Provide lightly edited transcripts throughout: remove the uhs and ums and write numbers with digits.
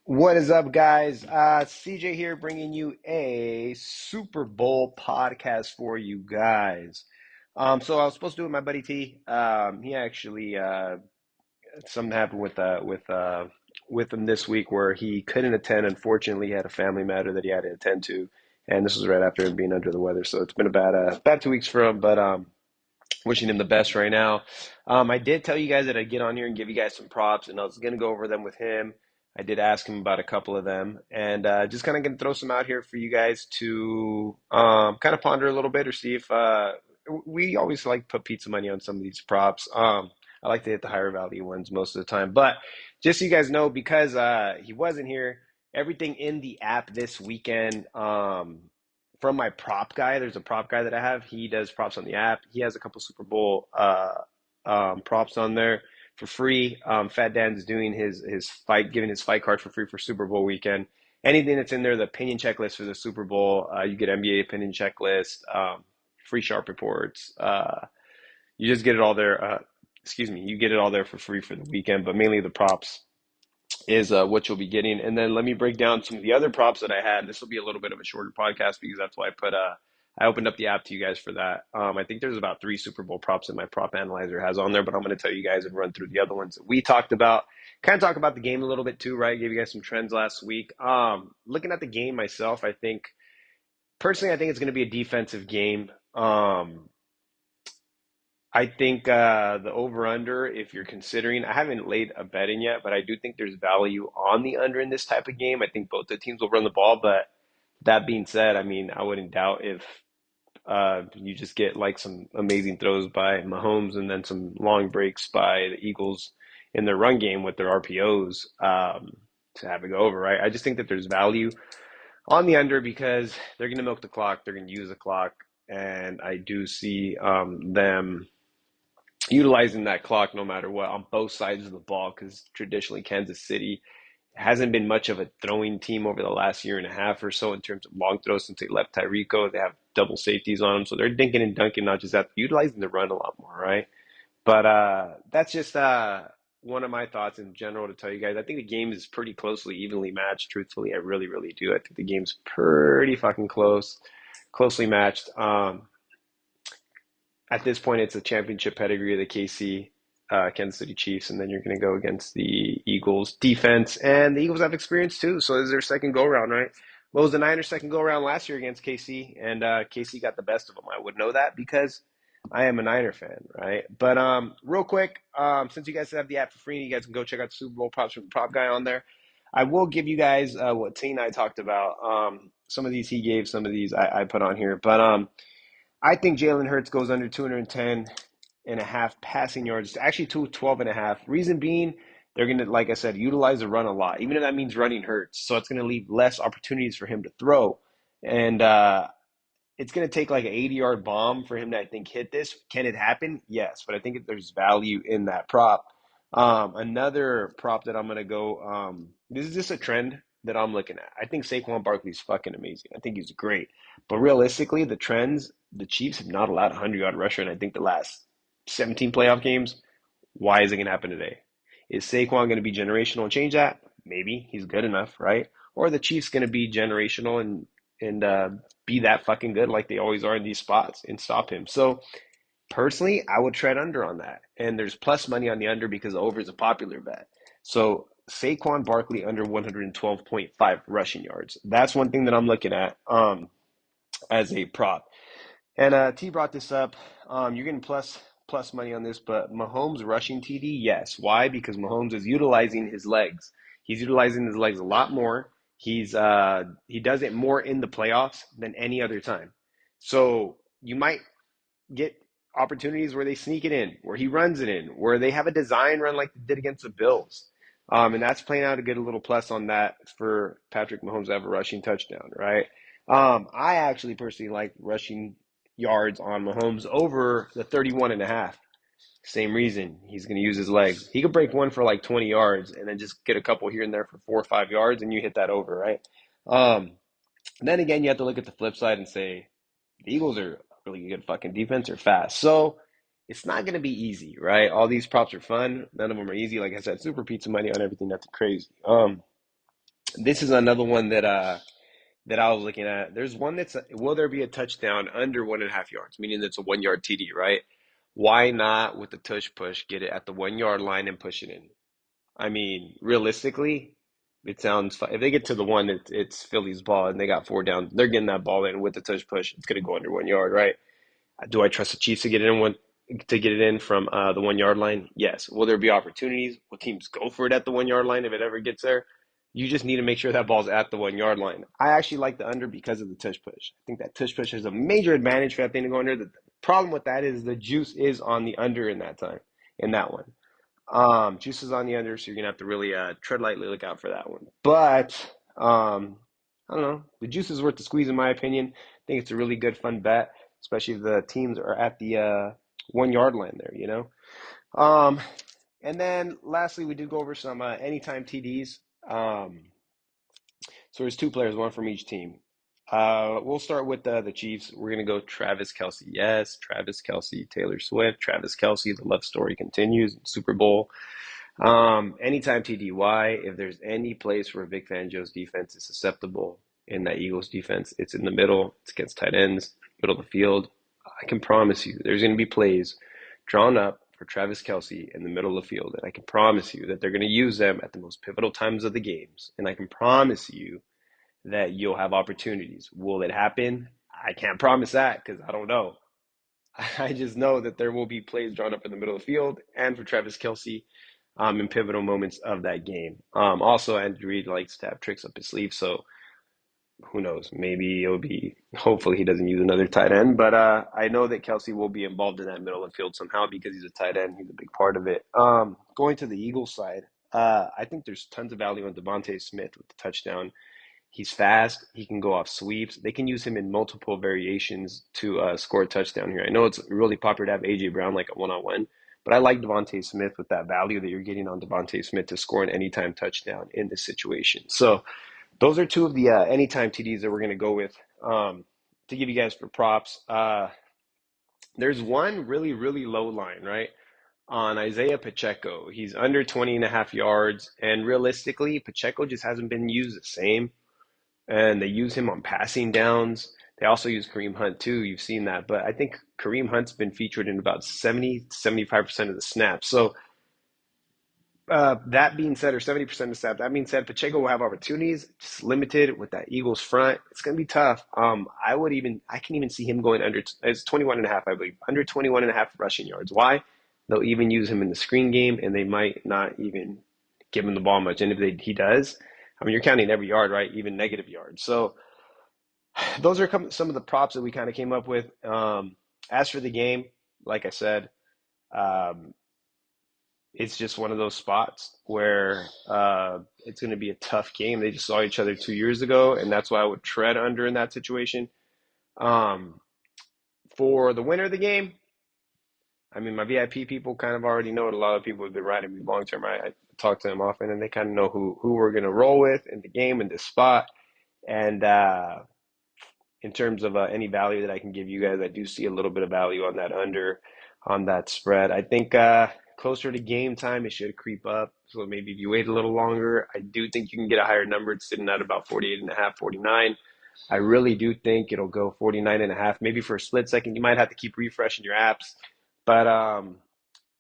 What is up, guys? CJ here bringing you a Super Bowl podcast for you guys. So I was supposed to do it with my buddy T. He actually something happened with him this week where he couldn't attend. Unfortunately, he had a family matter that he had to attend to, and this was right after him being under the weather. So it's been a bad 2 weeks for him, but wishing him the best right now. I did tell you guys that I'd get on here and give you guys some props, and I was going to go over them with him. I did ask him about a couple of them, and just kind of going to throw some out here for you guys to kind of ponder a little bit or see if we always like put pizza money on some of these props. I like to hit the higher value ones most of the time, but just so you guys know, because he wasn't here, everything in the app this weekend. From my prop guy. There's a prop guy that I have. He does props on the app. He has a couple Super Bowl props on there for free. Fat Dan's doing his fight, giving his fight card for free for Super Bowl weekend. Anything that's in there, the opinion checklist for the Super Bowl, you get NBA opinion checklist, free sharp reports. You just get it all there. Excuse me, you get it all there for free for the weekend, but mainly the props is what you'll be getting. And then let me break down some of the other props that I had. This will be a little bit of a shorter podcast because that's why I opened up the app to you guys for that. I think there's about three Super Bowl props that my prop analyzer has on there, but I'm going to tell you guys and run through the other ones that we talked about. Kind of talk about the game a little bit too, right? Gave you guys some trends last week. Looking at the game myself, I think it's going to be a defensive game. I think the over under, if you're considering, I haven't laid a bet in yet, but I do think there's value on the under in this type of game. I think both the teams will run the ball, but that being said, I mean, I wouldn't doubt if you just get like some amazing throws by Mahomes and then some long breaks by the Eagles in their run game with their RPOs to have it go over, right? I just think that there's value on the under because they're going to milk the clock, they're going to use the clock, and I do see them utilizing that clock no matter what on both sides of the ball because traditionally Kansas City hasn't been much of a throwing team over the last year and a half or so in terms of long throws since they left Tyreeko. They have double safeties on them, so they're dinking and dunking, not just that, utilizing the run a lot more, right? But that's just one of my thoughts in general to tell you guys. I think the game is pretty closely evenly matched. Truthfully, I really, really do. I think the game's pretty fucking closely matched. At this point, it's a championship pedigree of the Kansas City Chiefs, and then you're going to go against the Eagles defense, and the Eagles have experience too. So this is their second go round, right? What was the Niners' second go round last year against KC, and KC got the best of them. I would know that because I am a Niner fan, right? But real quick, since you guys have the app for free, you guys can go check out the Super Bowl props from the prop guy on there. I will give you guys what T and I talked about. Some of these he gave, some of these I put on here, but I think Jalen Hurts goes under 210 and a half passing yards, actually 212 and a half. Reason being, they're going to, like I said, utilize the run a lot, even if that means running Hurts. So it's going to leave less opportunities for him to throw. And it's going to take like an 80-yard bomb for him to, I think, hit this. Can it happen? Yes, but I think there's value in that prop. Another prop that I'm going to go, this is just a trend that I'm looking at. I think Saquon Barkley's fucking amazing. I think he's great. But realistically, the trends, the Chiefs have not allowed a 100-yard rusher in, I think, the last 17 playoff games. Why is it going to happen today? Is Saquon going to be generational and change that? Maybe. He's good enough, right? Or are the Chiefs going to be generational and be that fucking good like they always are in these spots and stop him? So personally, I would tread under on that. And there's plus money on the under because the over is a popular bet. So Saquon Barkley under 112.5 rushing yards. That's one thing that I'm looking at as a prop. And T brought this up. You're getting plus money on this, but Mahomes rushing TD, yes. Why? Because Mahomes is utilizing his legs. He's utilizing his legs a lot more. He does it more in the playoffs than any other time. So you might get opportunities where they sneak it in, where he runs it in, where they have a design run like they did against the Bills. And that's playing out to get a little plus on that for Patrick Mahomes to have a rushing touchdown, right? I actually personally like rushing yards on Mahomes over the 31 and a half. Same reason. He's going to use his legs. He could break one for like 20 yards and then just get a couple here and there for 4 or 5 yards and you hit that over, right? Um, then again, you have to look at the flip side and say the Eagles are a really good fucking defense or fast. So it's not going to be easy, right? All these props are fun. None of them are easy. Like I said, super pizza money on everything. That's crazy. This is another one that I was looking at. There's one that's will there be a touchdown under 1.5 yards, meaning it's a 1 yard TD, right? Why not with the tush push get it at the 1 yard line and push it in? I mean, realistically, it sounds fine. If they get to the one, it's Philly's ball and they got four down, they're getting that ball in with the tush push. It's gonna go under 1 yard, right? Do I trust the Chiefs to get it in from the 1 yard line? Yes. Will there be opportunities? Will teams go for it at the 1 yard line if it ever gets there? You just need to make sure that ball's at the 1 yard line. I actually like the under because of the tush push. I think that tush push has a major advantage for that thing to go under. The problem with that is the juice is on the under in that time, in that one. Juice is on the under, so you're gonna have to really tread lightly, look out for that one. But I don't know. The juice is worth the squeeze, in my opinion. I think it's a really good, fun bet, especially if the teams are at the 1 yard line there. Um, and then lastly, we did go over some anytime TDs. So there's two players, one from each team. We'll start with the Chiefs. We're gonna go Travis Kelce. Yes, Travis Kelce, Taylor Swift, Travis Kelce. The love story continues. Super Bowl. Anytime TDY, if there's any place where Vic Fangio's defense is susceptible in that Eagles defense, it's in the middle. It's against tight ends, middle of the field. I can promise you there's going to be plays drawn up for Travis Kelce in the middle of the field. And I can promise you that they're going to use them at the most pivotal times of the games. And I can promise you that you'll have opportunities. Will it happen? I can't promise that because I don't know. I just know that there will be plays drawn up in the middle of the field and for Travis Kelce in pivotal moments of that game. Also, Andy Reid likes to have tricks up his sleeve, so who knows? Maybe it'll be. Hopefully, he doesn't use another tight end, but I know that Kelce will be involved in that middle of the field somehow because he's a tight end. He's a big part of it. Going to the Eagles side, I think there's tons of value on Devontae Smith with the touchdown. He's fast. He can go off sweeps. They can use him in multiple variations to score a touchdown here. I know it's really popular to have A.J. Brown like a one-on-one, but I like Devontae Smith with that value that you're getting on Devontae Smith to score an anytime touchdown in this situation. So those are two of the anytime TDs that we're going to go with to give you guys for props. There's one really, really low line, right? On Isaiah Pacheco. He's under 20.5 yards. And realistically, Pacheco just hasn't been used the same, and they use him on passing downs. They also use Kareem Hunt too. You've seen that, but I think Kareem Hunt's been featured in about 70 to 75% of the snaps. So that being said, or 70% of the snaps, that being said, Pacheco will have opportunities, just limited with that Eagles front. It's going to be tough. I can even see him going under, it's 21 and a half, I believe, under 21 and a half rushing yards. Why? They'll even use him in the screen game, and they might not even give him the ball much. And if he does, I mean, you're counting every yard, right? Even negative yards. So those are some of the props that we kind of came up with. As for the game, like I said, um, it's just one of those spots where it's going to be a tough game. They just saw each other 2 years ago, and that's why I would tread under in that situation. Um, for the winner of the game, I mean, my VIP people kind of already know it. A lot of people have been riding me long term. I talk to them often, and they kind of know who we're going to roll with in the game in this spot. And in terms of any value that I can give you guys, I do see a little bit of value on that under, on that spread. I think closer to game time, it should creep up. So maybe if you wait a little longer, I do think you can get a higher number. It's sitting at about 48 and a half, 49. I really do think it'll go 49 and a half. Maybe for a split second, you might have to keep refreshing your apps, but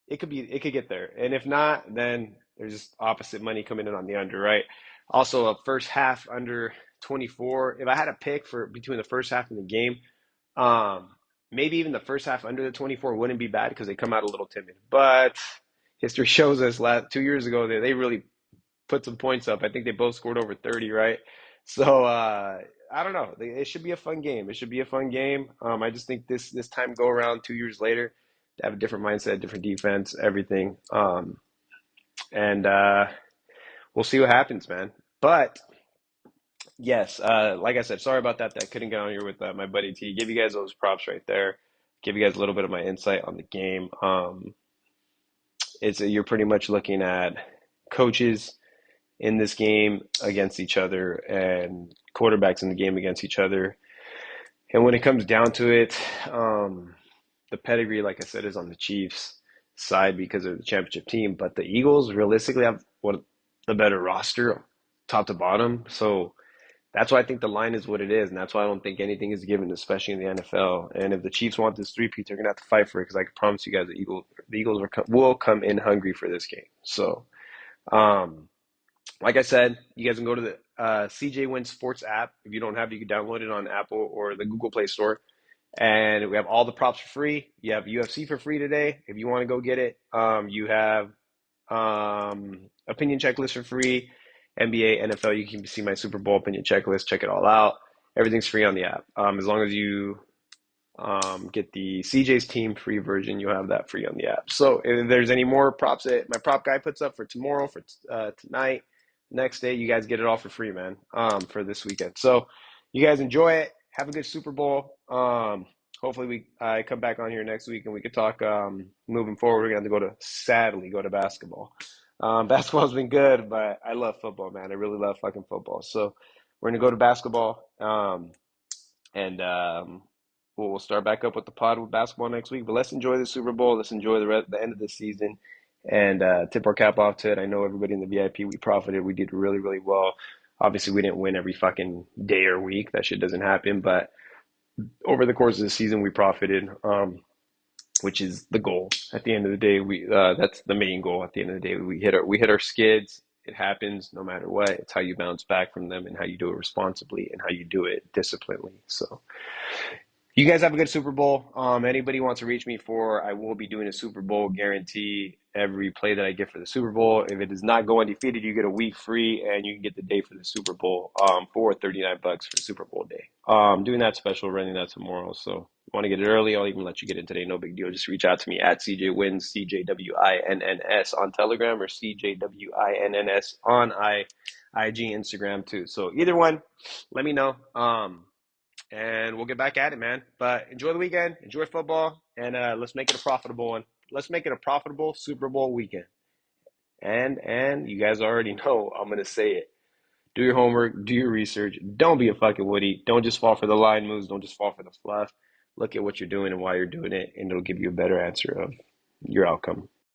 it could get there. And if not, then there's just opposite money coming in on the under, right? Also, a first half under 24. If I had a pick for between the first half and the game, um, maybe even the first half under the 24 wouldn't be bad because they come out a little timid. But history shows us 2 years ago that they really put some points up. I think they both scored over 30, right? So I don't know. It should be a fun game. It should be a fun game. I just think this time go around 2 years later, they have a different mindset, different defense, everything. And we'll see what happens, man. But yes, like I said, sorry about that. That I couldn't get on here with my buddy T. Give you guys those props right there. Give you guys a little bit of my insight on the game. It's you're pretty much looking at coaches in this game against each other and quarterbacks in the game against each other. And when it comes down to it, the pedigree, like I said, is on the Chiefs side because of the championship team. But the Eagles realistically have what the better roster top to bottom. So that's why I think the line is what it is, and that's why I don't think anything is given, especially in the NFL. And if the Chiefs want this three-peat, they're gonna have to fight for it because I can promise you guys, the Eagles will come in hungry for this game. So, um, like I said, you guys can go to the CJ Win Sports app. If you don't have it, you can download it on Apple or the Google Play Store. And we have all the props for free. You have UFC for free today if you want to go get it. You have opinion checklist for free. NBA, NFL, you can see my Super Bowl opinion checklist. Check it all out. Everything's free on the app. As long as you get the CJ's team free version, you'll have that free on the app. So if there's any more props that my prop guy puts up for tomorrow, for tonight, next day, you guys get it all for free, man, for this weekend. So you guys enjoy it. Have a good Super Bowl. Hopefully I come back on here next week and we could talk moving forward. We're going to have to sadly go to basketball. Basketball's been good, but I love football, man. I really love fucking football. So we're going to go to basketball. And we'll start back up with the pod with basketball next week. But let's enjoy the Super Bowl. Let's enjoy the end of the season and tip our cap off to it. I know everybody in the VIP, we profited. We did really, really well. Obviously, we didn't win every fucking day or week. That shit doesn't happen. But over the course of the season, we profited, which is the goal. At the end of the day, that's the main goal. At the end of the day, we hit our skids. It happens no matter what. It's how you bounce back from them and how you do it responsibly and how you do it disciplinedly. So you guys have a good Super Bowl. Anybody wants to reach me for, I will be doing a Super Bowl guarantee every play that I get for the Super Bowl. If it does not go undefeated, you get a week free and you can get the day for the Super Bowl for $39 for Super Bowl day. Doing that special, running that tomorrow. So if you want to get it early, I'll even let you get in today. No big deal. Just reach out to me at CJWins, CJWINNS on Telegram or CJWINNS on IG, Instagram too. So either one, let me know. And we'll get back at it, man. But enjoy the weekend, enjoy football, and let's make it a profitable one. Let's make it a profitable Super Bowl weekend. And you guys already know I'm gonna say it. Do your homework, do your research. Don't be a fucking Woody. Don't just fall for the line moves. Don't just fall for the fluff. Look at what you're doing and why you're doing it, and it'll give you a better answer of your outcome.